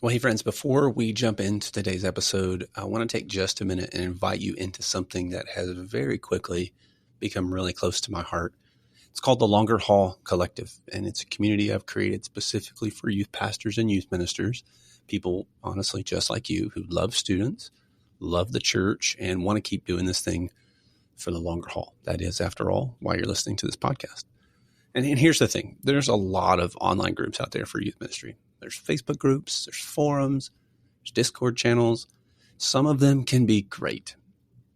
Well, hey, friends, before we jump into today's episode, I want to take just a minute and invite you into something that has very quickly become really close to my heart. It's called the Longer Haul Collective, and it's a community I've created specifically for youth pastors and youth ministers, people, honestly, just like you, who love students, love the church, and want to keep doing this thing for the longer haul. That is, after all, why you're listening to this podcast. And here's the thing. There's a lot of online groups out there for youth ministry. There's Facebook groups, there's forums, there's Discord channels. Some of them can be great,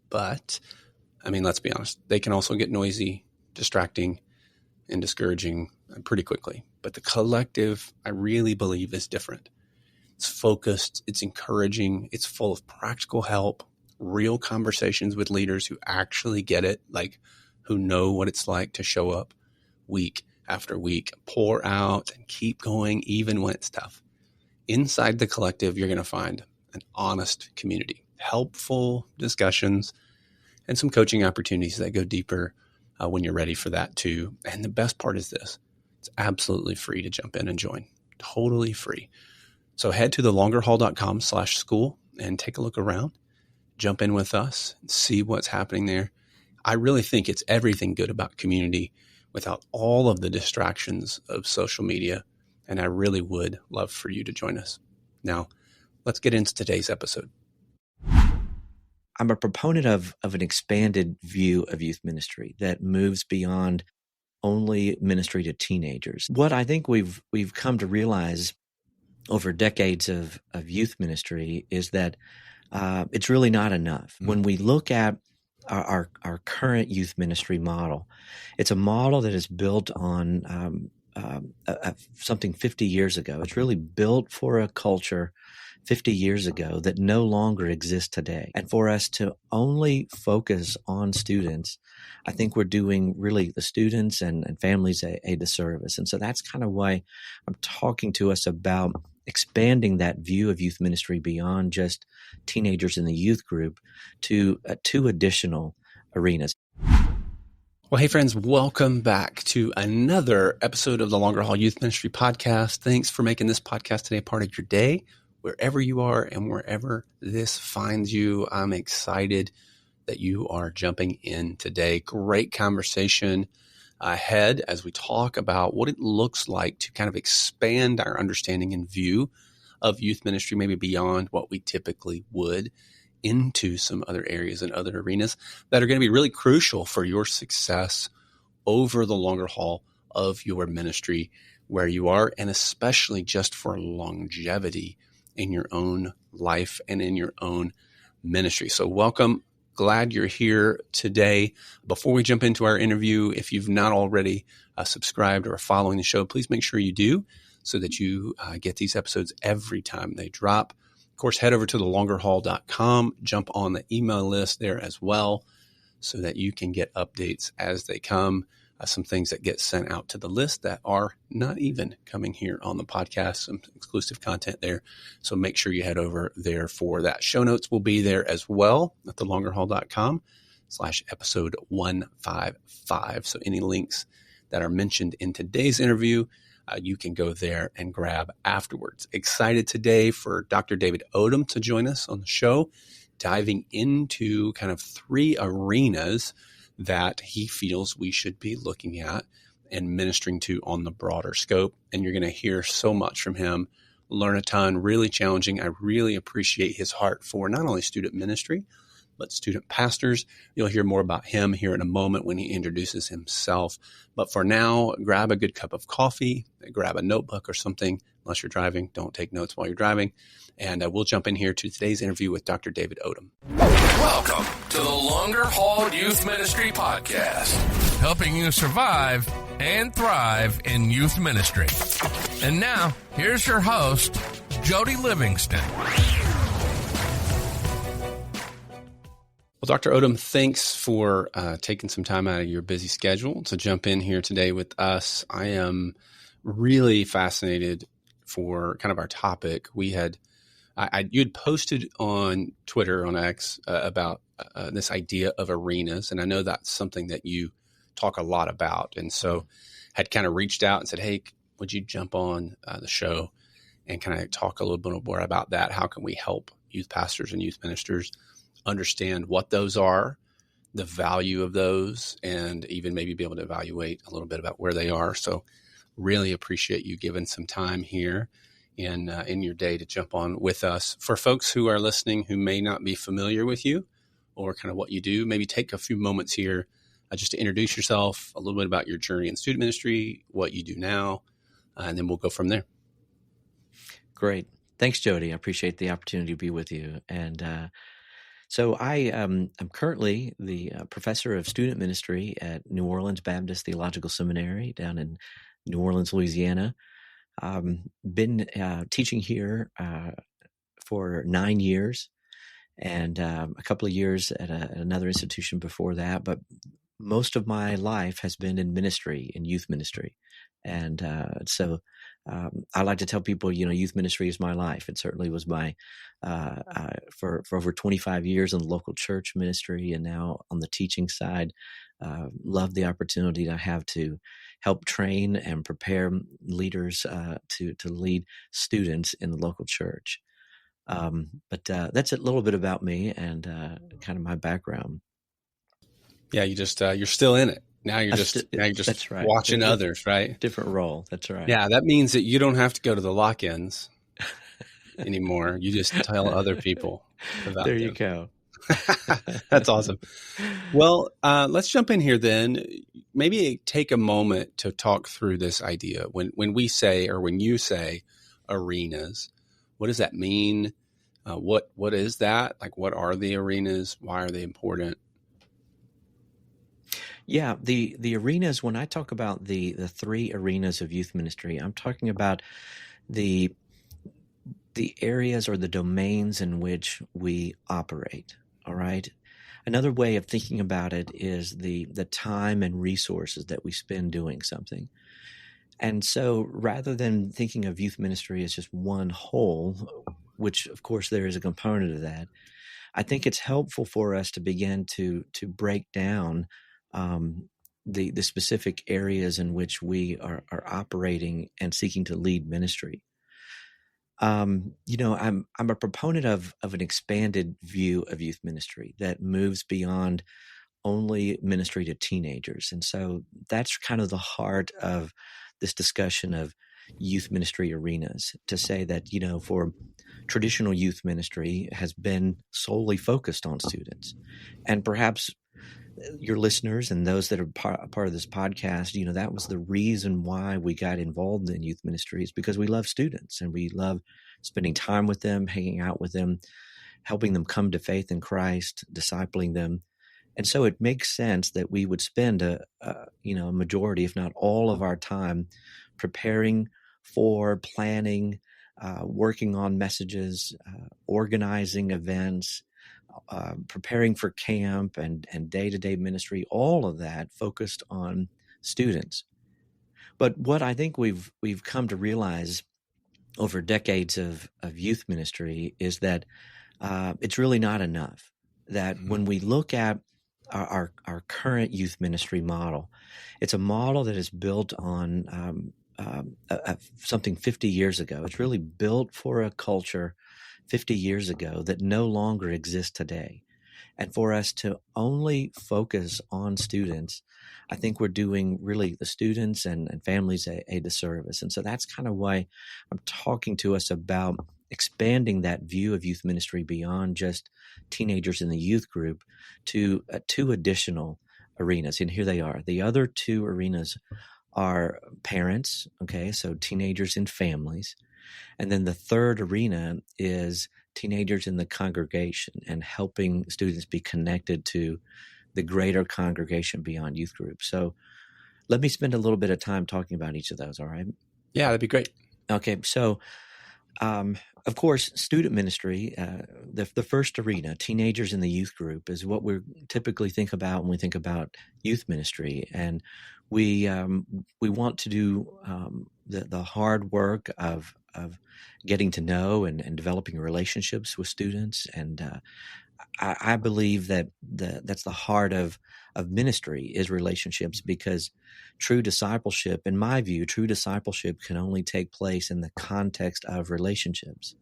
but let's be honest, they can also get noisy, distracting, and discouraging pretty quickly. But the collective, I really believe, is different. It's focused, it's encouraging, it's full of practical help, real conversations with leaders who actually get it, like who know what it's like to show up week after week, pour out and keep going even when it's tough. Inside the collective, you're going to find an honest community, helpful discussions, and some coaching opportunities that go deeper when you're ready for that too. And the best part is this. It's absolutely free to jump in and join. Totally free. So head to thelongerhaul.com/school and take a look around. Jump in with us and see what's happening there. I really think it's everything good about community without all of the distractions of social media. And I really would love for you to join us. Now, let's get into today's episode. I'm a proponent of an expanded view of youth ministry that moves beyond only ministry to teenagers. What I think we've come to realize over decades of youth ministry is that it's really not enough. When we look at our current youth ministry model, it's a model that is built on something 50 years ago. It's really built for a culture 50 years ago that no longer exists today. And for us to only focus on students, I think we're doing really the students and families a disservice. And so that's kind of why I'm talking to us about expanding that view of youth ministry beyond just teenagers in the youth group to two additional arenas. Well, hey, friends, welcome back to another episode of the Longer Haul Youth Ministry Podcast. Thanks for making this podcast today part of your day, wherever you are and wherever this finds you. I'm excited that you are jumping in today. Great conversation ahead as we talk about what it looks like to kind of expand our understanding and view of youth ministry, maybe beyond what we typically would, into some other areas and other arenas that are going to be really crucial for your success over the longer haul of your ministry where you are, and especially just for longevity in your own life and in your own ministry. So welcome. Glad you're here today. Before we jump into our interview, if you've not already subscribed or are following the show, please make sure you do so that you get these episodes every time they drop. Of course, head over to thelongerhaul.com, jump on the email list there as well so that you can get updates as they come. Some things that get sent out to the list that are not even coming here on the podcast, some exclusive content there. So make sure you head over there for that. Show notes will be there as well at thelongerhaul.com/episode 155. So any links that are mentioned in today's interview, you can go there and grab afterwards. Excited today for Dr. David Odom to join us on the show, diving into kind of three arenas that he feels we should be looking at and ministering to on the broader scope. And you're going to hear so much from him, learn a ton, really challenging. I really appreciate his heart for not only student ministry, but student pastors. You'll hear more about him here in a moment when he introduces himself. But for now, grab a good cup of coffee, grab a notebook or something. Unless you're driving, don't take notes while you're driving. And we'll jump in here to today's interview with Dr. David Odom. Welcome to the Longer Haul Youth Ministry Podcast, helping you survive and thrive in youth ministry. And now, here's your host, Jody Livingston. Well, Dr. Odom, thanks for taking some time out of your busy schedule to jump in here today with us. I am really fascinated for kind of our topic. You had posted on Twitter, on X, about this idea of arenas, and I know that's something that you talk a lot about. And so had kind of reached out and said, hey, would you jump on the show and kind of talk a little bit more about that. How can we help youth pastors and youth ministers understand what those are, the value of those, and even maybe be able to evaluate a little bit about where they are. So really appreciate you giving some time here in your day to jump on with us. For folks who are listening who may not be familiar with you or kind of what you do, maybe take a few moments here just to introduce yourself, a little bit about your journey in student ministry, what you do now, and then we'll go from there. Great. Thanks, Jody. I appreciate the opportunity to be with you. And so I'm currently the professor of student ministry at New Orleans Baptist Theological Seminary down in New Orleans, Louisiana. Been teaching here for 9 years, and a couple of years at another institution before that. But most of my life has been in ministry, in youth ministry. And so I like to tell people, youth ministry is my life. It certainly was my, for over 25 years in the local church ministry, and now on the teaching side. Love the opportunity to have to help train and prepare leaders to lead students in the local church. But that's a little bit about me and kind of my background. Yeah, you just you're still in it. Now you're just that's right. watching others, right? Different role. That's right. Yeah, that means that you don't have to go to the lock-ins anymore. You just tell other people about There them. you go. That's awesome. Well, let's jump in here then. Maybe take a moment to talk through this idea. When we say, or when you say arenas, what does that mean? What is that? Like, what are the arenas? Why are they important? Yeah, the arenas, when I talk about the three arenas of youth ministry, I'm talking about the areas or the domains in which we operate. All right. Another way of thinking about it is the time and resources that we spend doing something. And so rather than thinking of youth ministry as just one whole, which of course there is a component of that, I think it's helpful for us to begin to break down the specific areas in which we are operating and seeking to lead ministry. I'm a proponent of an expanded view of youth ministry that moves beyond only ministry to teenagers. And so that's kind of the heart of this discussion of youth ministry arenas, to say that, for traditional youth ministry has been solely focused on students. And perhaps your listeners and those that are part of this podcast, that was the reason why we got involved in youth ministry, is because we love students and we love spending time with them, hanging out with them, helping them come to faith in Christ, discipling them. And so it makes sense that we would spend a majority, if not all of our time preparing for, planning, working on messages, organizing events, preparing for camp and day-to-day ministry, all of that focused on students. But what I think we've come to realize over decades of youth ministry is that it's really not enough. That when we look at our current youth ministry model, it's a model that is built on something 50 years ago. It's really built for a culture 50 years ago that no longer exists today. And for us to only focus on students, I think we're doing really the students and families a disservice. And so that's kind of why I'm talking to us about expanding that view of youth ministry beyond just teenagers in the youth group to two additional arenas. And here they are. The other two arenas are parents, okay, so teenagers in families. And then the third arena is teenagers in the congregation and helping students be connected to the greater congregation beyond youth groups. So let me spend a little bit of time talking about each of those, all right? Yeah, that'd be great. Okay, so of course, student ministry, the first arena, teenagers in the youth group, is what we typically think about when we think about youth ministry. And we want to do the hard work of getting to know and developing relationships with students and I believe that that's the heart of ministry is relationships, because true discipleship, in my view, true discipleship can only take place in the context of relationships.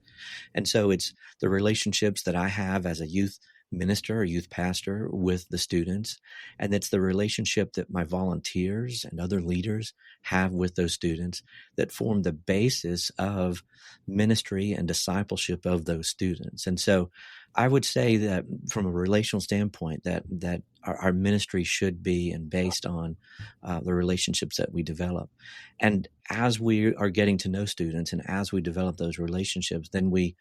And so it's the relationships that I have as a youth minister or youth pastor with the students, and it's the relationship that my volunteers and other leaders have with those students that form the basis of ministry and discipleship of those students. And so I would say that from a relational standpoint, that our ministry should be and based on the relationships that we develop. And as we are getting to know students and as we develop those relationships, then we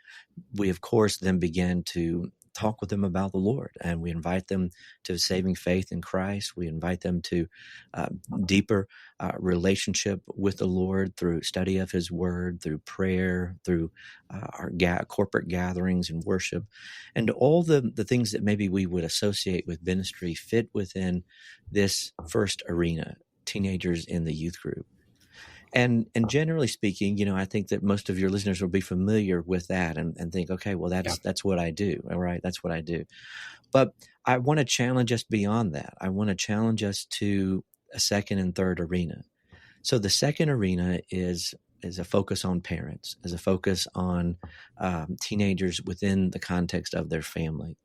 of course then begin to talk with them about the Lord, and we invite them to saving faith in Christ. We invite them to deeper relationship with the Lord through study of His Word, through prayer, through our corporate gatherings and worship, and all the things that maybe we would associate with ministry fit within this first arena, teenagers in the youth group. And generally speaking, I think that most of your listeners will be familiar with that and think, okay, well, that's what I do. All right, that's what I do. But I want to challenge us beyond that. I want to challenge us to a second and third arena. So the second arena is a focus on parents, is a focus on teenagers within the context of their family.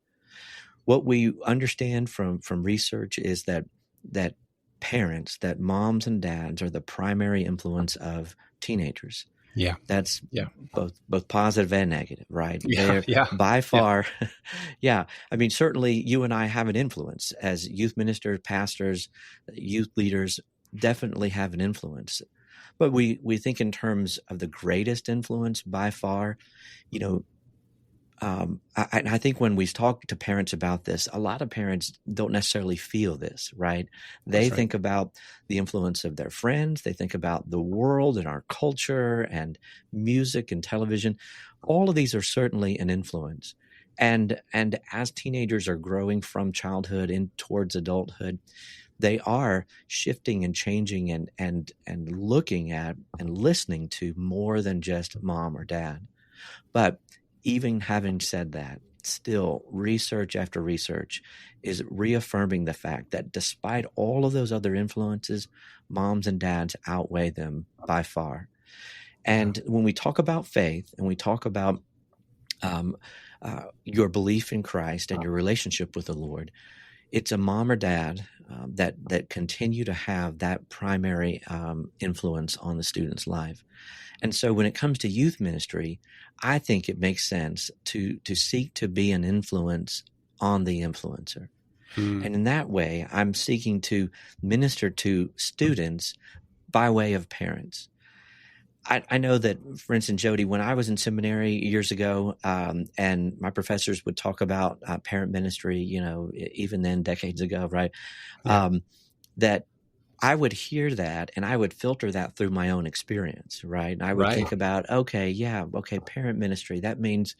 What we understand from research is that parents, that moms and dads are the primary influence of teenagers. Yeah. That's both positive and negative, right? Yeah. They're by far. Yeah. I mean, certainly you and I have an influence as youth ministers, pastors, youth leaders, definitely have an influence. But we think in terms of the greatest influence by far, I think when we talk to parents about this, a lot of parents don't necessarily feel this, right? They think about the influence of their friends. They think about the world and our culture and music and television. All of these are certainly an influence. And as teenagers are growing from childhood in towards adulthood, they are shifting and changing and looking at and listening to more than just mom or dad. But even having said that, still research after research is reaffirming the fact that despite all of those other influences, moms and dads outweigh them by far. And when we talk about faith and we talk about your belief in Christ and your relationship with the Lord, it's a mom or dad that continue to have that primary influence on the student's life. And so when it comes to youth ministry, I think it makes sense to seek to be an influence on the influencer. And in that way, I'm seeking to minister to students by way of parents. I know that, for instance, Jody, when I was in seminary years ago, and my professors would talk about parent ministry, even then decades ago, right? Yeah. That I would hear that and I would filter that through my own experience, right? And I would think about, parent ministry. That means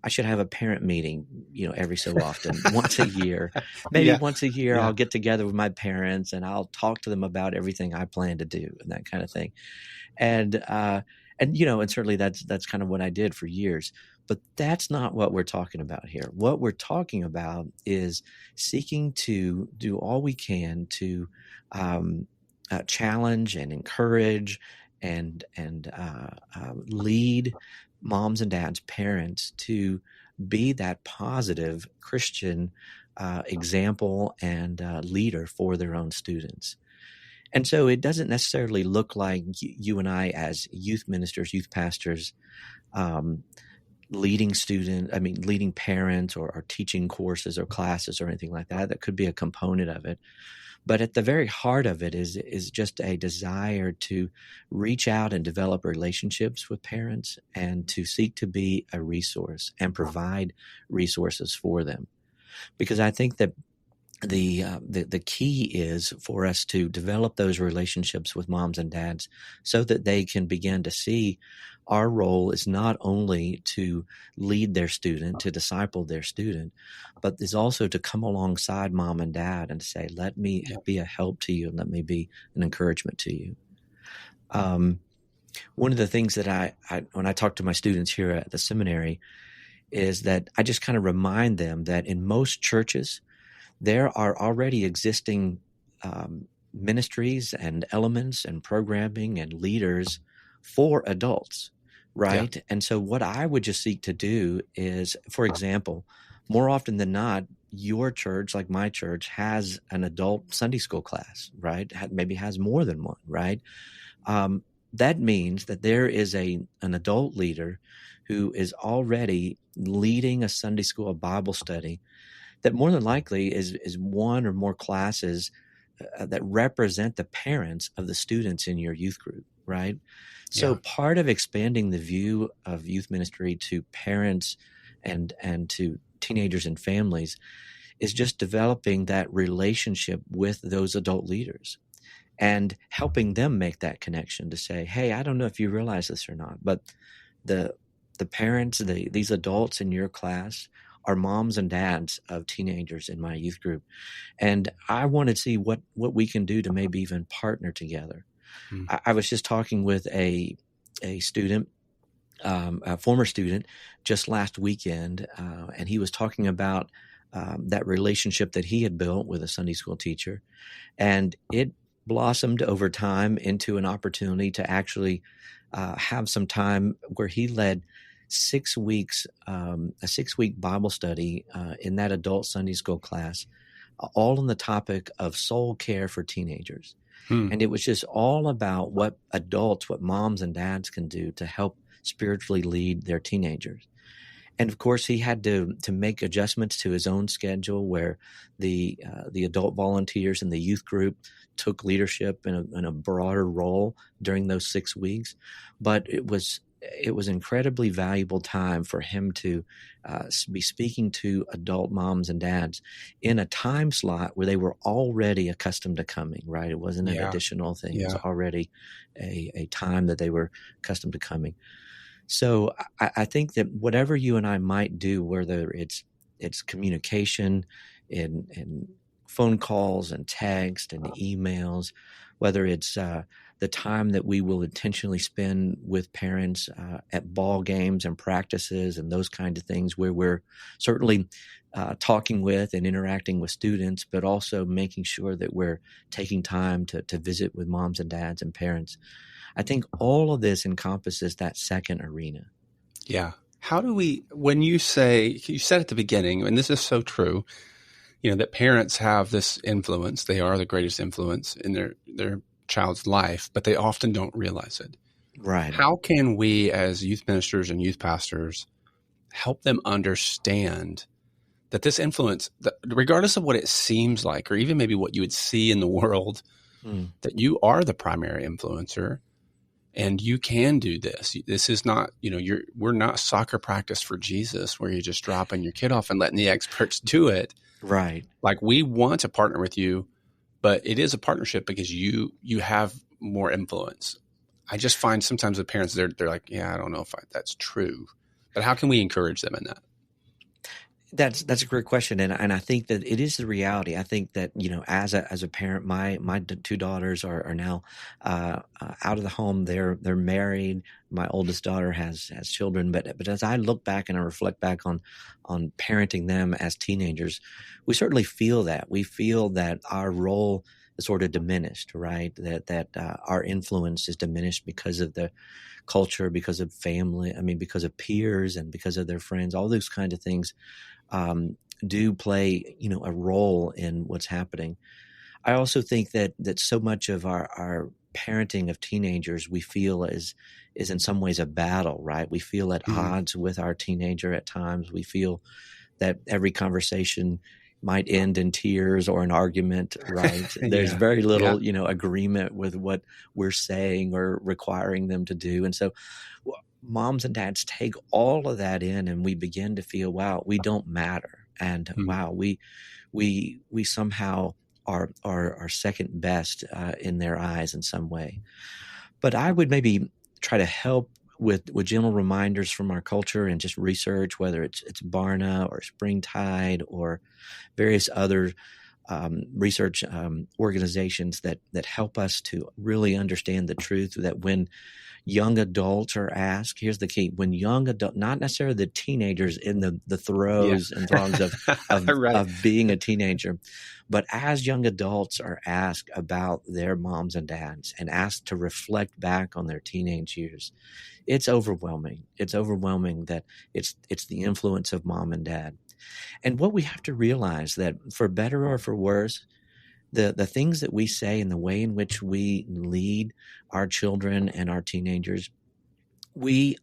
I should have a parent meeting, every so often, once a year. Maybe once a year I'll get together with my parents and I'll talk to them about everything I plan to do and that kind of thing. And certainly that's kind of what I did for years. But that's not what we're talking about here. What we're talking about is seeking to do all we can to challenge and encourage and lead moms and dads, parents, to be that positive Christian example and leader for their own students. And so it doesn't necessarily look like you and I as youth ministers, youth pastors, leading parents or teaching courses or classes or anything like that. That could be a component of it. But at the very heart of it is just a desire to reach out and develop relationships with parents and to seek to be a resource and provide resources for them. Because I think that the key is for us to develop those relationships with moms and dads so that they can begin to see our role is not only to lead their student, to disciple their student, but is also to come alongside mom and dad and say, let me be a help to you and let me be an encouragement to you. One of the things that I when I talk to my students here at the seminary is that I just kind of remind them that in most churches, there are already existing ministries and elements and programming and leaders for adults, right? Yeah. And so what I would just seek to do is, for example, more often than not, your church, like my church, has an adult Sunday school class, right? Maybe has more than one, right? That means that there is an adult leader who is already leading a Sunday school, a Bible study that more than likely is one or more classes that represent the parents of the students in your youth group, right? So Yeah. part of expanding the view of youth ministry to parents and to teenagers and families is just developing that relationship with those adult leaders and helping them make that connection to say, hey, I don't know if you realize this or not, but the parents, these adults in your class are moms and dads of teenagers in my youth group. And I want to see what we can do to maybe even partner together. I was just talking with a student, a former student, just last weekend, and he was talking about that relationship that he had built with a Sunday school teacher. And it blossomed over time into an opportunity to actually have some time where he led 6 weeks, a 6-week Bible study in that adult Sunday school class, all on the topic of soul care for teenagers. And it was just all about what adults, what moms and dads can do to help spiritually lead their teenagers. And of course, he had to make adjustments to his own schedule, where the adult volunteers in the youth group took leadership in a broader role during those 6 weeks. But it was incredibly valuable time for him to be speaking to adult moms and dads in a time slot where they were already accustomed to coming, right? It wasn't an additional thing. It was already a time that they were accustomed to coming. So I think that whatever you and I might do, whether it's communication in phone calls and text and emails, whether it's the time that we will intentionally spend with parents at ball games and practices and those kind of things, where we're certainly talking with and interacting with students, but also making sure that we're taking time to visit with moms and dads and parents. I think all of this encompasses that second arena. Yeah. How do we, when you said at the beginning, and this is so true, that parents have this influence. They are the greatest influence in their child's life, but they often don't realize it. Right. How can we as youth ministers and youth pastors help them understand that this influence, regardless of what it seems like, or even maybe what you would see in the world, that you are the primary influencer and you can do this. This is not, we're not soccer practice for Jesus where you're just dropping your kid off and letting the experts do it. Right. Like, we want to partner with you, but it is a partnership because you have more influence. I just find sometimes with parents, they're like, yeah, I don't know if that's true, but how can we encourage them in that? That's a great question, and I think that it is the reality. I think that as a parent, my two daughters are now out of the home. They're married. My oldest daughter has children, but as I look back and I reflect back on parenting them as teenagers, we certainly feel that. We feel that our role is sort of diminished, right? That our influence is diminished because of the culture, because of family. I mean, because of peers and because of their friends. All those kinds of things do play, a role in what's happening. I also think that so much of our parenting of teenagers, we feel is in some ways a battle, right? We feel at odds with our teenager at times. We feel that every conversation might end in tears or an argument, right? There's very little, agreement with what we're saying or requiring them to do. And so moms and dads take all of that in, and we begin to feel, wow, we don't matter. And wow, we somehow are second best in their eyes in some way. But I would maybe try to help with gentle reminders from our culture and just research, whether it's Barna or Springtide or various other research organizations that help us to really understand the truth that when young adults are asked, here's the key: when young adult, not necessarily the teenagers in the throes and throngs Right. of being a teenager, but as young adults are asked about their moms and dads and asked to reflect back on their teenage years, it's overwhelming. It's overwhelming that it's the influence of mom and dad. And what we have to realize that for better or for worse, the things that we say and the way in which we lead our children and our teenagers,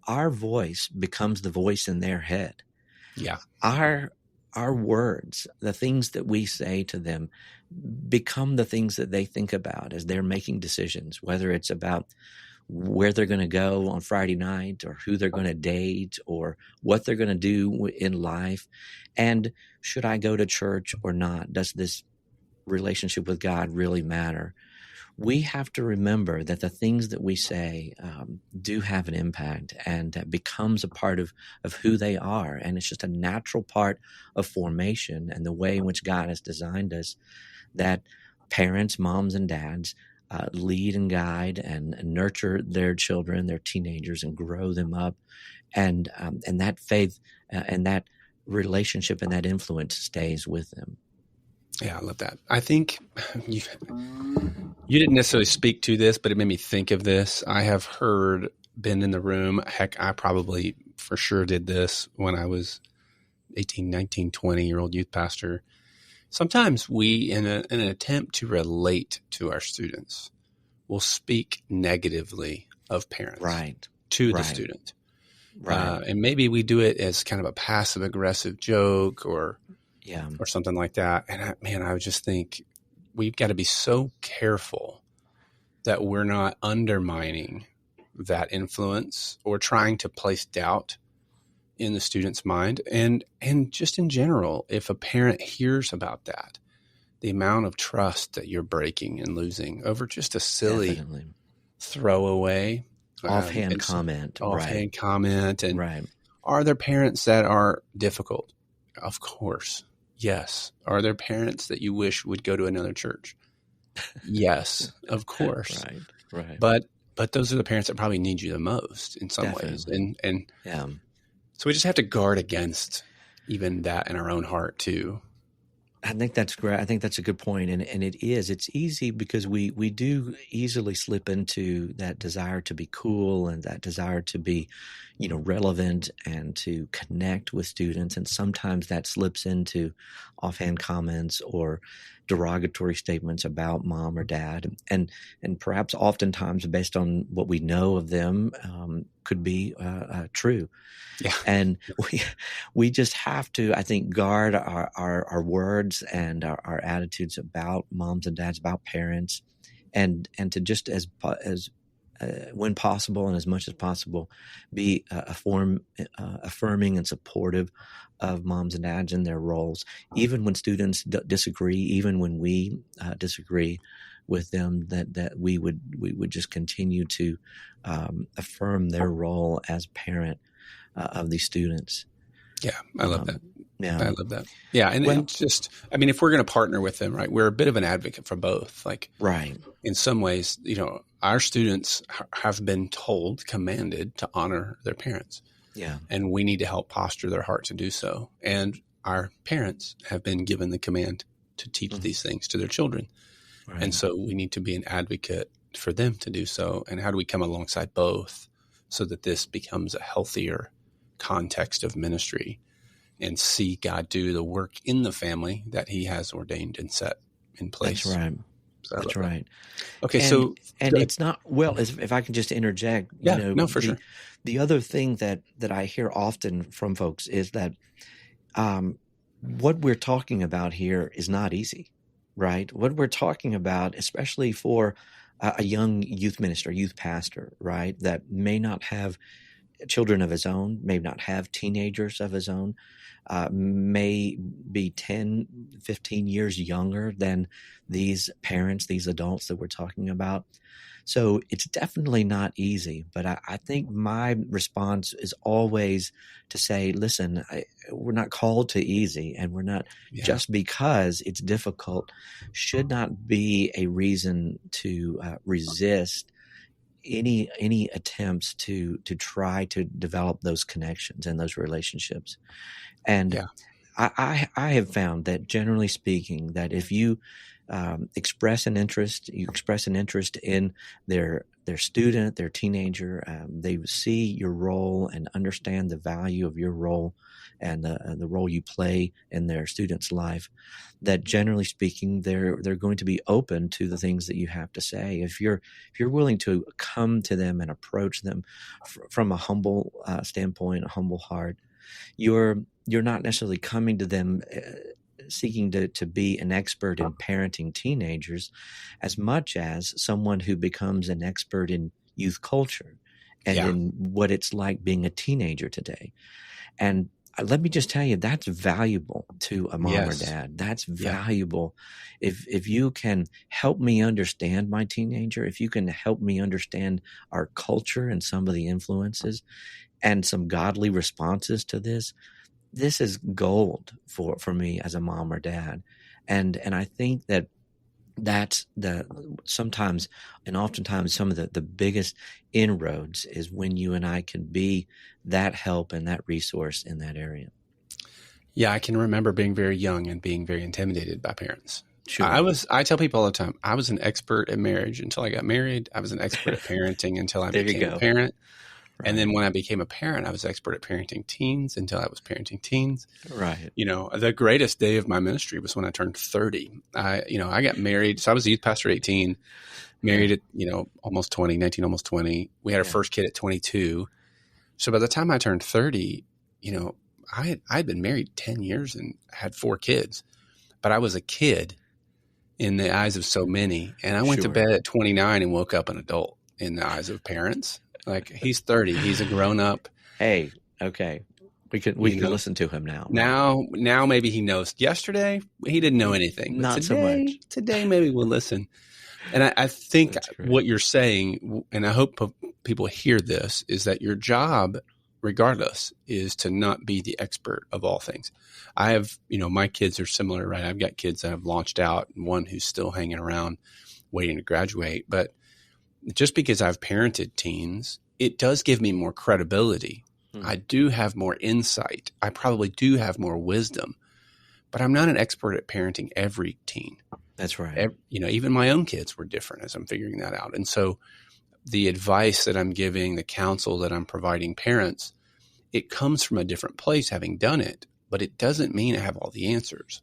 our voice becomes the voice in their head. Yeah. Our words, the things that we say to them, become the things that they think about as they're making decisions, whether it's about where they're going to go on Friday night or who they're going to date or what they're going to do in life. And should I go to church or not? Does this relationship with God really matter? We have to remember that the things that we say do have an impact, and that becomes a part of who they are. And it's just a natural part of formation and the way in which God has designed us, that parents, moms and dads, lead and guide and nurture their children, their teenagers, and grow them up. And that faith and that relationship and that influence stays with them. Yeah, I love that. I think you didn't necessarily speak to this, but it made me think of this. I have been in the room. Heck, I probably for sure did this when I was 18, 19, 20-year-old youth pastor. Sometimes we, in an attempt to relate to our students, will speak negatively of parents to the student. Right. And maybe we do it as kind of a passive-aggressive joke or something like that. And I would just think we've got to be so careful that we're not undermining that influence or trying to place doubt in the student's mind. And just in general, if a parent hears about that, the amount of trust that you're breaking and losing over just a silly throwaway offhand comment. And are there parents that are difficult? Of course. Yes. Are there parents that you wish would go to another church? Yes, of course. Right. But those are the parents that probably need you the most in some ways. And so we just have to guard against even that in our own heart too. I think that's great. I think that's a good point. And it's easy because we do easily slip into that desire to be cool and that desire to be, relevant and to connect with students. And sometimes that slips into offhand comments or derogatory statements about mom or dad. And perhaps oftentimes based on what we know of them, could be true. Yeah. And we just have to, I think, guard our words and our attitudes about moms and dads, about parents, and to just as when possible and as much as possible, be affirming and supportive of moms and dads in their roles, even when students disagree, even when we disagree with them, that we would just continue to affirm their role as parent of these students. Yeah, I love that. Yeah, I love that. Yeah, and it's just, if we're going to partner with them, right, we're a bit of an advocate for both. In some ways, our students have been commanded to honor their parents. Yeah. And we need to help posture their heart to do so. And our parents have been given the command to teach these things to their children. Right. And so we need to be an advocate for them to do so. And how do we come alongside both so that this becomes a healthier context of ministry and see God do the work in the family that he has ordained and set in place? That's right. So That's right. Okay. And it's not, if I can just interject, for sure. The other thing that I hear often from folks is that what we're talking about here is not easy, right? What we're talking about, especially for a young youth minister, youth pastor, right, that may not have children of his own, may not have teenagers of his own, may be 10, 15 years younger than these parents, these adults that we're talking about. So it's definitely not easy, but I think my response is always to say, listen, we're not called to easy, and we're not just because it's difficult should not be a reason to resist any attempts to try to develop those connections and those relationships. And I have found that, generally speaking, that if you express an interest in their student, their teenager, they see your role and understand the value of your role and the role you play in their student's life, that generally speaking, they're going to be open to the things that you have to say. If you're willing to come to them and approach them from a humble standpoint, a humble heart, you're not necessarily coming to them seeking to be an expert in parenting teenagers as much as someone who becomes an expert in youth culture and in what it's like being a teenager today. And let me just tell you, that's valuable to a mom or dad. That's valuable. If you can help me understand my teenager, if you can help me understand our culture and some of the influences and some godly responses to this is gold for me as a mom or dad. And I think that's sometimes and oftentimes some of the biggest inroads is when you and I can be that help and that resource in that area. Yeah, I can remember being very young and being very intimidated by parents. Sure. I tell people all the time, I was an expert at marriage until I got married. I was an expert at parenting until I became a parent. Right. And then when I became a parent, I was expert at parenting teens until I was parenting teens. Right. The greatest day of my ministry was when I turned 30. I got married. So I was a youth pastor at 18, married at, almost 20, 19, almost 20. We had our first kid at 22. So by the time I turned 30, I'd been married 10 years and had 4 kids, but I was a kid in the eyes of so many. And I went to bed at 29 and woke up an adult in the eyes of parents. Like, he's 30. He's a grown up. Hey, okay. We can listen to him now. Right? Now maybe he knows. Yesterday, he didn't know anything. But Not so much. Today, maybe we'll listen. And I think what you're saying, and I hope people hear this, is that your job, regardless, is to not be the expert of all things. I have, my kids are similar, right? I've got kids that have launched out and one who's still hanging around waiting to graduate. But just because I've parented teens, it does give me more credibility. I do have more insight. I probably do have more wisdom, but I'm not an expert at parenting every teen. That's right. Even my own kids were different as I'm figuring that out. And so the advice that I'm giving, the counsel that I'm providing parents, it comes from a different place having done it, but it doesn't mean I have all the answers.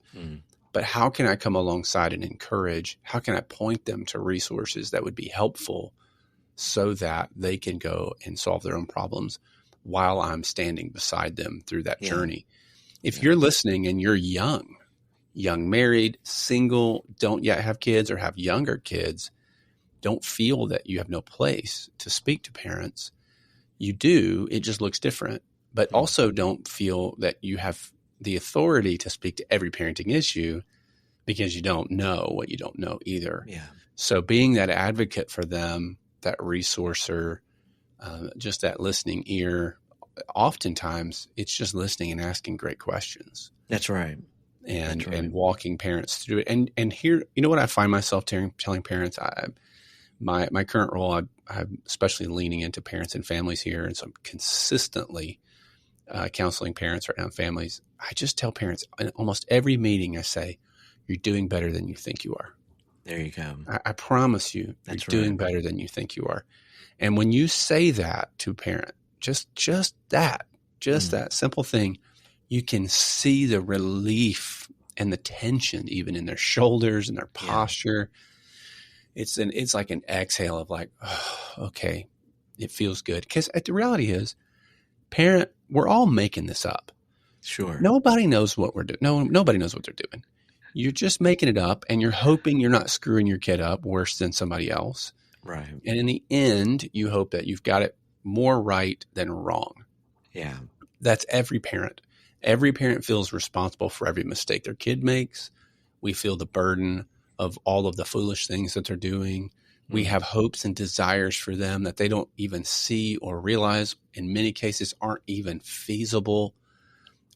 But how can I come alongside and encourage? How can I point them to resources that would be helpful so that they can go and solve their own problems while I'm standing beside them through that journey? If you're listening and you're young, married, single, don't yet have kids or have younger kids, don't feel that you have no place to speak to parents. You do. It just looks different. But also don't feel that you have the authority to speak to every parenting issue because you don't know what you don't know either. Yeah. So being that advocate for them, that resourcer, just that listening ear, oftentimes it's just listening and asking great questions. That's right. And walking parents through it. And here, what I find myself telling parents, my current role, I'm especially leaning into parents and families here. And so I'm consistently counseling parents right now, families. I just tell parents in almost every meeting, I say, you're doing better than you think you are. There you go. I promise you, you're doing better than you think you are. And when you say that to a parent, just that simple thing, you can see the relief and the tension even in their shoulders and their posture. It's like an exhale of like, oh, okay, it feels good. Because the reality is, parent, we're all making this up. Sure. Nobody knows what we're doing. No, nobody knows what they're doing. You're just making it up, and you're hoping you're not screwing your kid up worse than somebody else. Right. And in the end, you hope that you've got it more right than wrong. Yeah. That's every parent. Every parent feels responsible for every mistake their kid makes. We feel the burden of all of the foolish things that they're doing. We have hopes and desires for them that they don't even see or realize, in many cases aren't even feasible.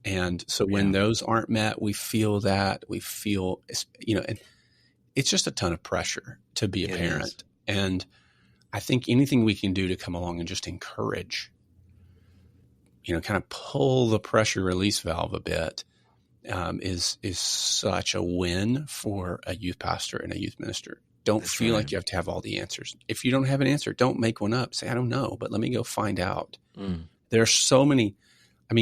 And so when those aren't met, we feel, and it's just a ton of pressure to be a parent. And I think anything we can do to come along and just encourage, kind of pull the pressure release valve a bit, is such a win for a youth pastor and a youth minister. Don't feel like you have to have all the answers. If you don't have an answer, don't make one up. Say, I don't know, but let me go find out. There are so many,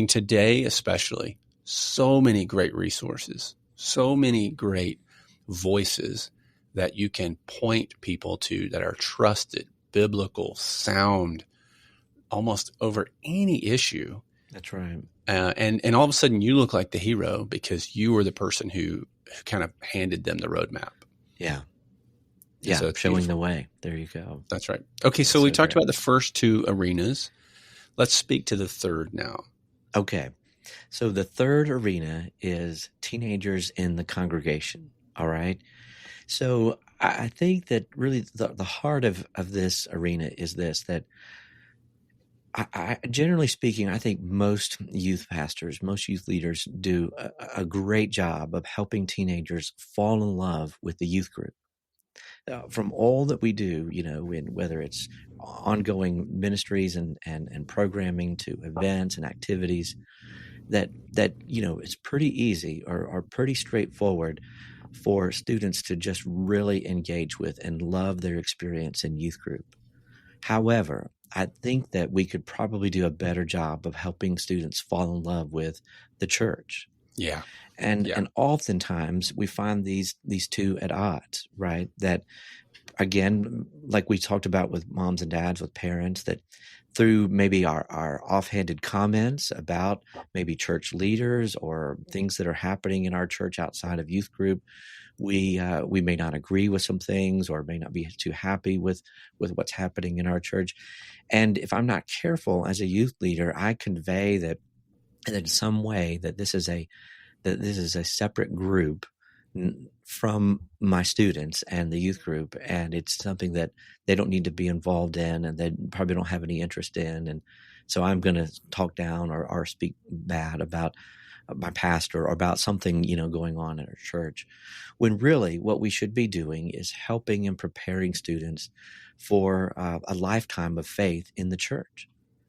today especially, so many great resources, so many great voices that you can point people to that are trusted, biblical, sound, almost over any issue. That's right. And all of a sudden you look like the hero because you were the person who kind of handed them the roadmap. Yeah. And Yeah. so Showing the way. There you go. That's right. Okay. So we talked about the first two arenas. Let's speak to the third now. Okay. So the third arena is teenagers in the congregation. All right. So I think that really the heart of this arena is this, that I generally speaking, I think most youth pastors, most youth leaders do a great job of helping teenagers fall in love with the youth group. From all that we do, whether it's ongoing ministries and programming to events and activities, that it's pretty easy or pretty straightforward for students to just really engage with and love their experience in youth group. However, I think that we could probably do a better job of helping students fall in love with the church. Yeah. And oftentimes we find these two at odds, right? That, again, like we talked about with moms and dads, with parents, that through maybe our offhanded comments about maybe church leaders or things that are happening in our church outside of youth group, we may not agree with some things or may not be too happy with what's happening in our church. And if I'm not careful as a youth leader, I convey that in some way that this is a separate group from my students and the youth group, and it's something that they don't need to be involved in and they probably don't have any interest in. And so I'm going to talk down or speak bad about my pastor or about something, going on in our church, when really what we should be doing is helping and preparing students for a lifetime of faith in the church.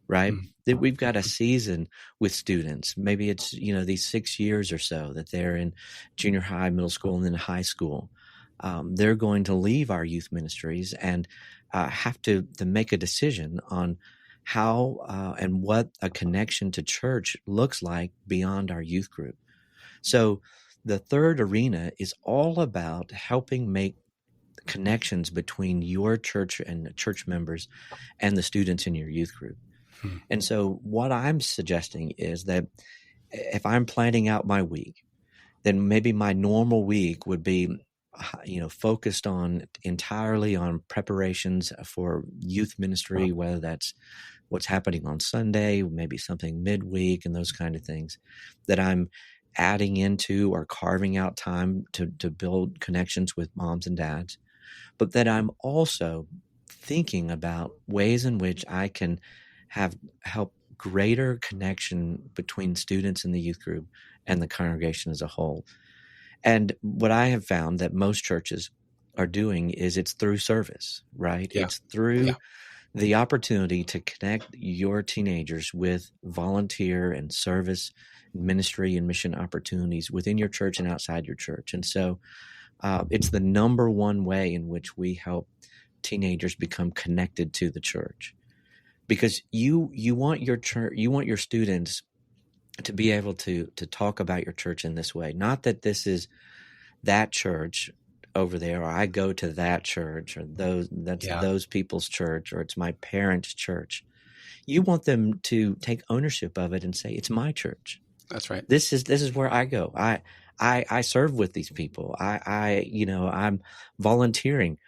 Right? That we've got a season with students. Maybe it's, these 6 years or so that they're in junior high, middle school, and then high school. They're going to leave our youth ministries and have to make a decision on how and what a connection to church looks like beyond our youth group. So the third arena is all about helping make connections between your church and the church members and the students in your youth group. And so what I'm suggesting is that if I'm planning out my week, then maybe my normal week would be, focused entirely on preparations for youth ministry, whether that's what's happening on Sunday, maybe something midweek and those kind of things that I'm adding into or carving out time to build connections with moms and dads, but that I'm also thinking about ways in which I can help greater connection between students in the youth group and the congregation as a whole. And what I have found that most churches are doing is it's through service, right? Yeah. It's through the opportunity to connect your teenagers with volunteer and service, ministry and mission opportunities within your church and outside your church. And so it's the number one way in which we help teenagers become connected to the church. Because you want your church, you want your students to be able to talk about your church in this way. Not that this is that church over there, or I go to that church, or those people's church, or it's my parents' church. You want them to take ownership of it and say, "It's my church." That's right. This is where I go. I serve with these people. I'm volunteering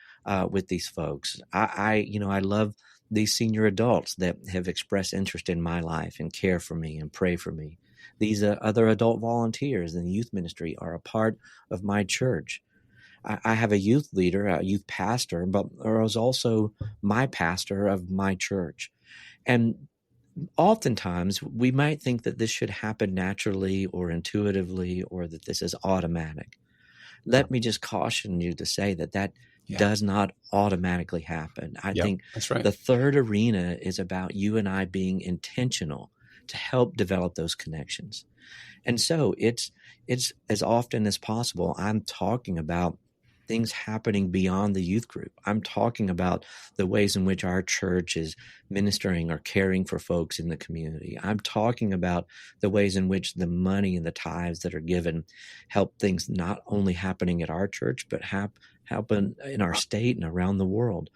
with these folks. I love these senior adults that have expressed interest in my life and care for me and pray for me. These other adult volunteers in the youth ministry are a part of my church. I have a youth leader, a youth pastor, but there was also my pastor of my church. And oftentimes we might think that this should happen naturally or intuitively, or that this is automatic. Let me just caution you to say that does not automatically happen. I think that's right. The third arena is about you and I being intentional to help develop those connections. And so it's as often as possible, I'm talking about things happening beyond the youth group. I'm talking about the ways in which our church is ministering or caring for folks in the community. I'm talking about the ways in which the money and the tithes that are given help things not only happening at our church, but happen in our state and around the world.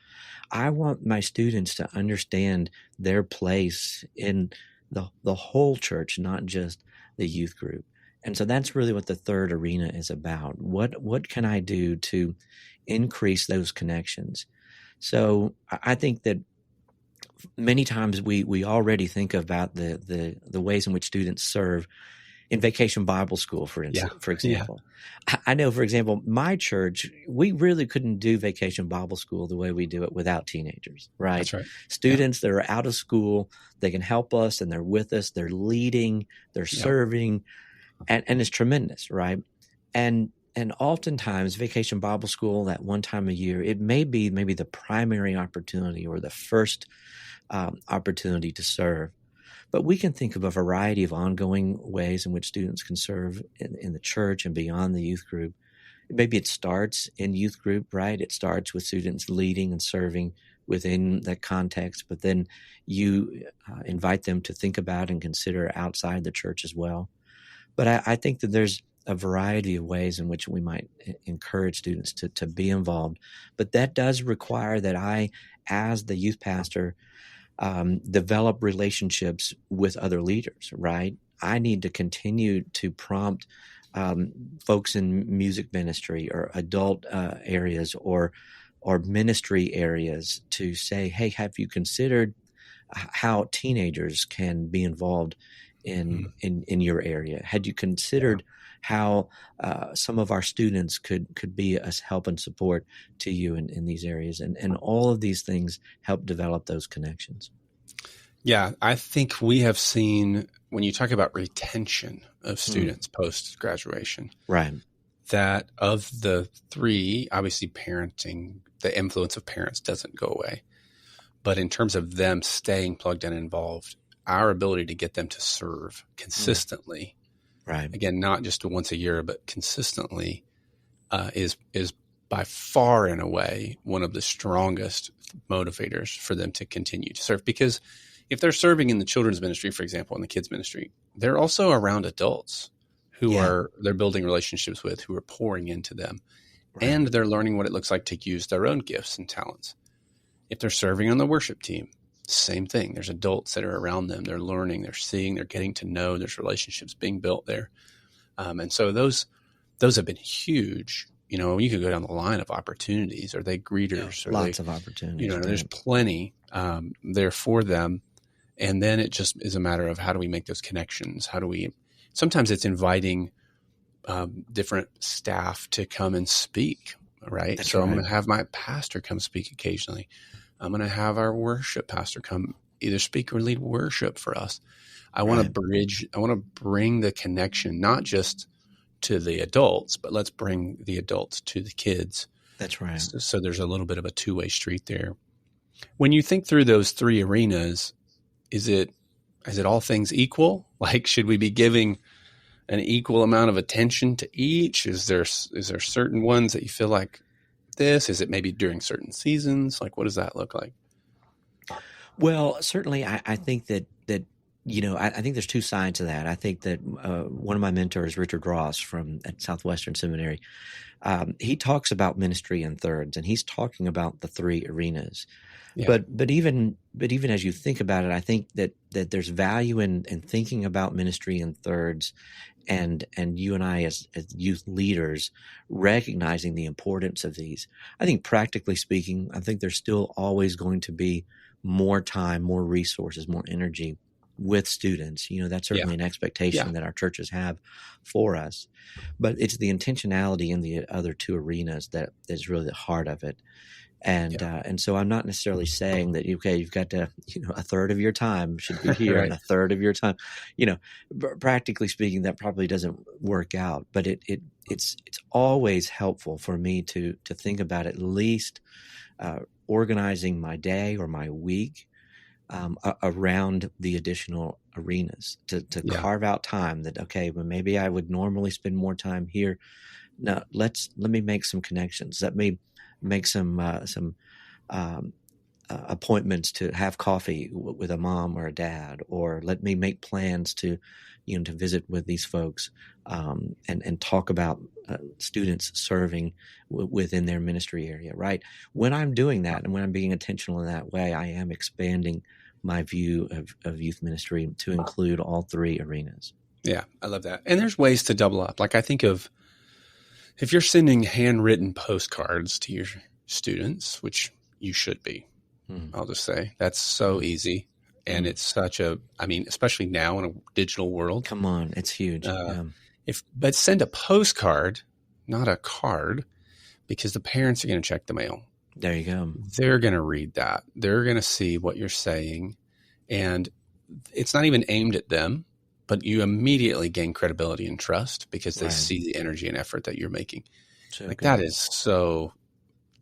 I want my students to understand their place in the whole church, not just the youth group. And so that's really what the third arena is about. What can I do to increase those connections? So I think that many times we already think about the ways in which students serve in Vacation Bible School, for example. Yeah. I know, for example, my church, we really couldn't do Vacation Bible School the way we do it without teenagers, right? That's right. Students that are out of school, they can help us and they're with us, they're leading, they're serving, and it's tremendous, right? And oftentimes Vacation Bible School, that one time a year, it may be maybe the primary opportunity or the first opportunity to serve. But we can think of a variety of ongoing ways in which students can serve in the church and beyond the youth group. Maybe it starts in youth group, right? It starts with students leading and serving within that context, but then you invite them to think about and consider outside the church as well. But I think that there's a variety of ways in which we might encourage students to be involved. But that does require that I, as the youth pastor, develop relationships with other leaders, right? I need to continue to prompt folks in music ministry or adult areas or ministry areas to say, hey, have you considered how teenagers can be involved in your area? Had you considered how some of our students could be a help and support to you in these areas? And all of these things help develop those connections. Yeah, I think we have seen, when you talk about retention of students post-graduation, right, that of the three, obviously parenting, the influence of parents doesn't go away. But in terms of them staying plugged in and involved, our ability to get them to serve consistently, right, again, not just once a year, but consistently, is by far and away one of the strongest motivators for them to continue to serve. Because if they're serving in the children's ministry, for example, in the kids ministry, they're also around adults who they're building relationships with, who are pouring into them, and they're learning what it looks like to use their own gifts and talents. If they're serving on the worship team, same thing. There's adults that are around them. They're learning, they're seeing, they're getting to know. There's relationships being built there. And so those have been huge. You know, you could go down the line of opportunities. Are they greeters? Yeah, lots of opportunities. You know, there's plenty there for them. And then it just is a matter of how do we make those connections? Sometimes it's inviting different staff to come and speak, right? That's so right. I'm going to have my pastor come speak occasionally. I'm going to have our worship pastor come either speak or lead worship for us. I want to bring the connection, not just to the adults, but let's bring the adults to the kids. That's right. So there's a little bit of a two-way street there. When you think through those three arenas, is it all things equal? Like, should we be giving an equal amount of attention to each? Is there certain ones that you feel like this? Is it maybe during certain seasons? Like, what does that look like? Well, certainly I think that you know, I think there's two sides to that. I think that one of my mentors, Richard Ross at Southwestern Seminary, he talks about ministry in thirds, and he's talking about the three arenas. Yeah. But even as you think about it, I think that there's value in thinking about ministry in thirds, and you and I as youth leaders recognizing the importance of these. I think practically speaking, I think there's still always going to be more time, more resources, more energy with students. That's certainly an expectation that our churches have for us, but it's the intentionality in the other two arenas that is really the heart of it. And so I'm not necessarily saying that, you've got to, a third of your time should be here and a third of your time, practically speaking, that probably doesn't work out, but it's always helpful for me to think about at least organizing my day or my week around the additional arenas to carve out time that, well, maybe I would normally spend more time here. Now let me make some connections. Let me make some appointments to have coffee with a mom or a dad, or let me make plans to visit with these folks and talk about students serving within their ministry area, right? When I'm doing that and when I'm being intentional in that way, I am expanding my view of youth ministry to include all three arenas. Yeah, I love that. And there's ways to double up. Like I think of, if you're sending handwritten postcards to your students, which you should be, I'll just say that's so easy. And it's such especially now in a digital world. Come on, it's huge. But send a postcard, not a card, because the parents are going to check the mail. There you go. They're going to read that. They're going to see what you're saying. And it's not even aimed at them, but you immediately gain credibility and trust because they see the energy and effort that you're making. So that is so,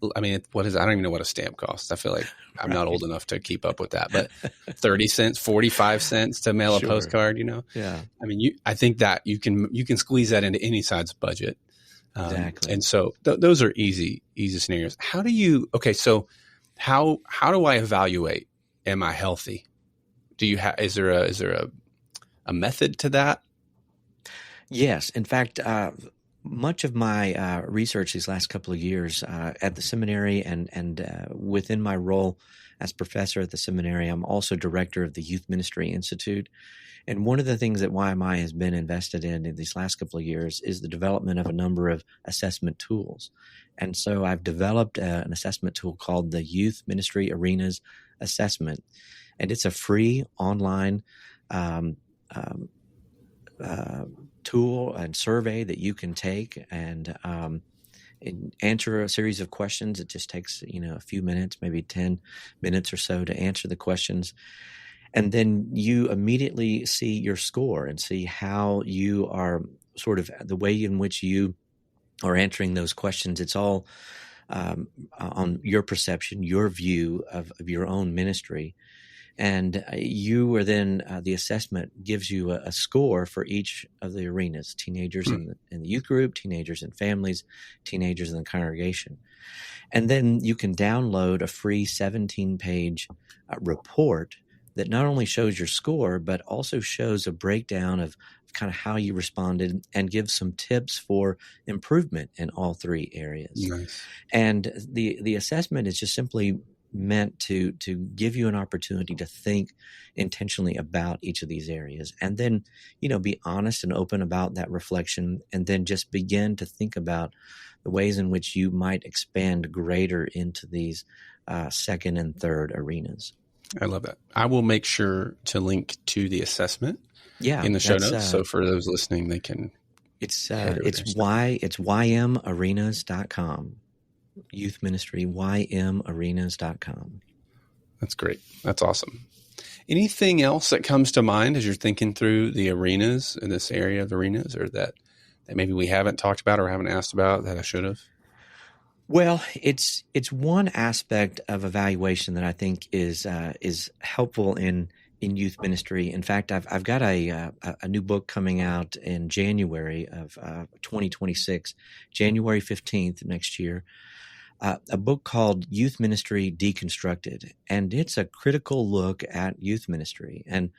what is, I don't even know what a stamp costs. I feel like I'm not old enough to keep up with that, but 30 cents, 45 cents to mail a postcard, Yeah. I think that you can squeeze that into any side's budget. Exactly. And so those are easy scenarios. How do you, how do I evaluate, am I healthy? Is there a method to that? Yes. In fact, much of my research these last couple of years at the seminary and within my role as professor at the seminary, I'm also director of the Youth Ministry Institute. And one of the things that YMI has been invested in these last couple of years is the development of a number of assessment tools. And so I've developed an assessment tool called the Youth Ministry Arenas Assessment. And it's a free online tool and survey that you can take and answer a series of questions. It just takes, a few minutes, maybe 10 minutes or so to answer the questions. And then you immediately see your score and see how you are sort of the way in which you are answering those questions. It's all on your perception, your view of your own ministry. And you are then, the assessment gives you a score for each of the arenas, teenagers in the youth group, teenagers in families, teenagers in the congregation. And then you can download a free 17-page report that not only shows your score, but also shows a breakdown of kind of how you responded and gives some tips for improvement in all three areas. Nice. And the assessment is just simply meant to give you an opportunity to think intentionally about each of these areas and then, be honest and open about that reflection and then just begin to think about the ways in which you might expand greater into these second and third arenas. I love that. I will make sure to link to the assessment in the show notes. So for those listening, they can. It's ymarenas.com. Youth Ministry, ymarenas.com. That's great. That's awesome. Anything else that comes to mind as you're thinking through the arenas in this area of arenas, or that maybe we haven't talked about or haven't asked about that I should have? Well, it's one aspect of evaluation that I think is helpful in youth ministry. In fact, I've got a new book coming out in January of 2026, January 15th next year. A book called Youth Ministry Deconstructed, and it's a critical look at youth ministry. And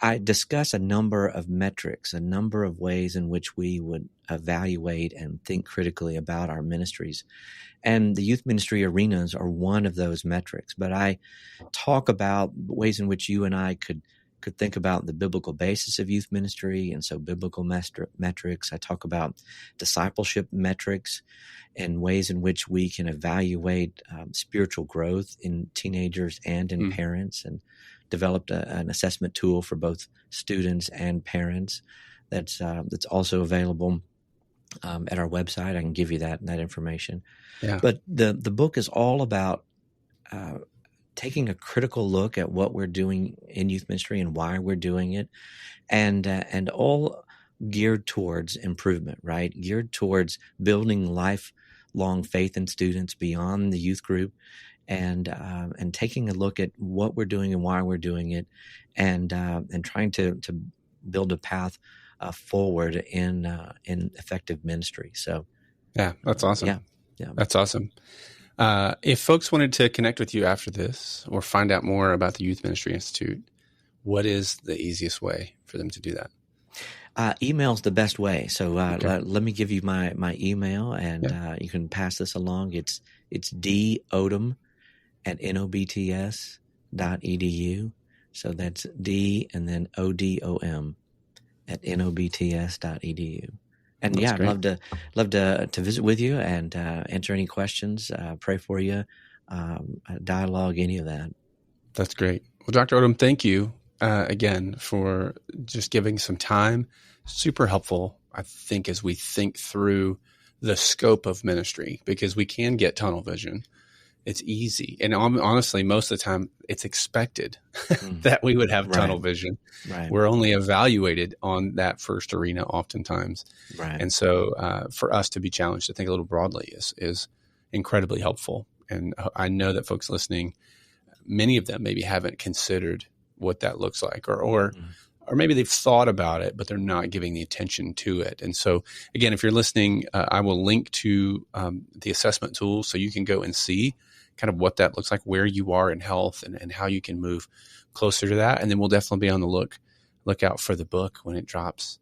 I discuss a number of metrics, a number of ways in which we would evaluate and think critically about our ministries. And the youth ministry arenas are one of those metrics. But I talk about ways in which you and I could could think about the biblical basis of youth ministry. And so biblical metrics. I talk about discipleship metrics and ways in which we can evaluate spiritual growth in teenagers and in parents, and developed an assessment tool for both students and parents that's also available at our website. I can give you that information. Yeah. But the book is all about taking a critical look at what we're doing in youth ministry and why we're doing it, and all geared towards improvement, right? Geared towards building lifelong faith in students beyond the youth group, and taking a look at what we're doing and why we're doing it, and trying to build a path forward in effective ministry. So, yeah, that's awesome. Yeah, that's awesome. If folks wanted to connect with you after this or find out more about the Youth Ministry Institute, what is the easiest way for them to do that? Email's the best way. So Okay. let me give you my email, and you can pass this along. It's dodom@nobts.edu. So that's D and then ODOM @nobts.edu. And That's I'd great. love to visit with you and answer any questions, pray for you, dialogue, any of that. That's great. Well, Dr. Odom, thank you again for just giving some time. Super helpful, I think, as we think through the scope of ministry, because we can get tunnel vision. It's easy. And honestly, most of the time, it's expected that we would have tunnel vision. Right. We're only evaluated on that first arena oftentimes. Right. And so for us to be challenged to think a little broadly is incredibly helpful. And I know that folks listening, many of them maybe haven't considered what that looks like, or maybe they've thought about it, but they're not giving the attention to it. And so, again, if you're listening, I will link to the assessment tool so you can go and see kind of what that looks like, where you are in health, and how you can move closer to that. And then we'll definitely be on the lookout for the book when it drops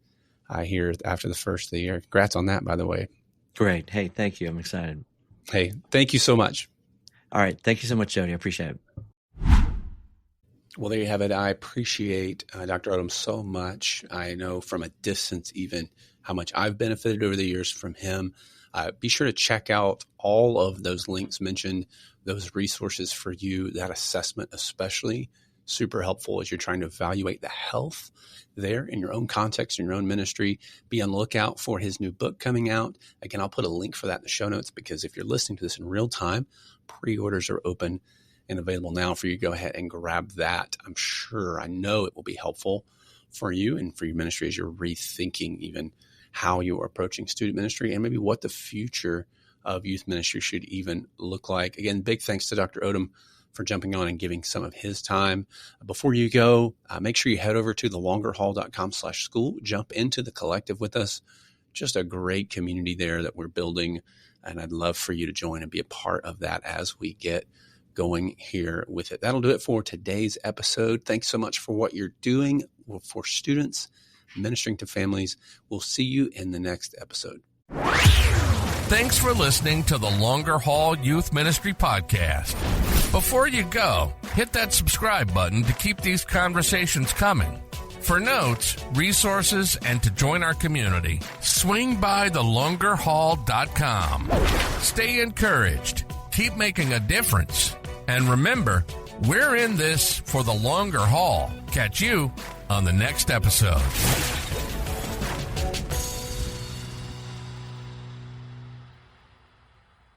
here after the first of the year. Congrats on that, by the way. Great. Hey, thank you. I'm excited. Hey, thank you so much. All right. Thank you so much, Jody. I appreciate it. Well, there you have it. I appreciate Dr. Odom so much. I know from a distance even how much I've benefited over the years from him. Be sure to check out all of those links mentioned, those resources for you, that assessment especially, super helpful as you're trying to evaluate the health there in your own context, in your own ministry. Be on the lookout for his new book coming out. Again, I'll put a link for that in the show notes, because if you're listening to this in real time, pre-orders are open and available now for you to go ahead and grab that. I know it will be helpful for you and for your ministry as you're rethinking even how you are approaching student ministry, and maybe what the future of youth ministry should even look like. Again, big thanks to Dr. Odom for jumping on and giving some of his time. Before you go, make sure you head over to thelongerhaul.com/school. Jump into the collective with us. Just a great community there that we're building, and I'd love for you to join and be a part of that as we get going here with it. That'll do it for today's episode. Thanks so much for what you're doing for students, ministering to families. We'll see you in the next episode. Thanks for listening to the Longer Haul Youth Ministry Podcast. Before you go, hit that subscribe button to keep these conversations coming. For notes, resources, and to join our community, swing by thelongerhaul.com. Stay encouraged. Keep making a difference. And remember, we're in this for the longer haul. Catch you on the next episode.